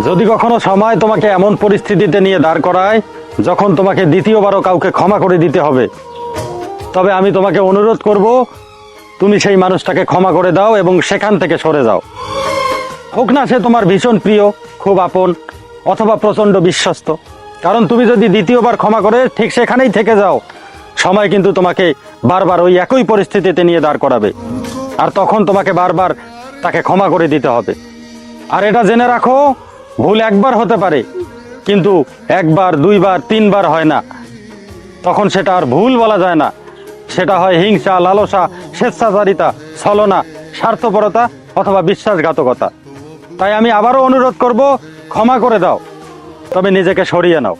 যদি কখনো সময় তোমাকে এমন পরিস্থিতিতে নিয়ে দাঁড় করায় যখন তোমাকে দ্বিতীয়বারও কাউকে ক্ষমা করে দিতে হবে, তবে আমি তোমাকে অনুরোধ করব তুমি সেই মানুষটাকে ক্ষমা করে দাও এবং সেখান থেকে সরে যাও। হোক না সে তোমার ভীষণ প্রিয়, খুব আপন, অথবা প্রচণ্ড বিশ্বস্ত। কারণ তুমি যদি দ্বিতীয়বার ক্ষমা করে ঠিক সেখানেই থেকে যাও, সময় কিন্তু তোমাকে বারবার ওই একই পরিস্থিতিতে নিয়ে দাঁড় করাবে, আর তখন তোমাকে বারবার তাকে ক্ষমা করে দিতে হবে। আর এটা জেনে রাখো, ভুল একবার হতে পারে, কিন্তু একবার, দুইবার, তিনবার হয় না। তখন সেটা আর ভুল বলা যায় না, সেটা হয় হিংসা, লালসা, স্বেচ্ছাচারিতা, ছলনা, স্বার্থপরতা অথবা বিশ্বাসঘাতকতা। তাই আমি আবারও অনুরোধ করব, ক্ষমা করে দাও, তবে নিজেকে সরিয়ে নাও।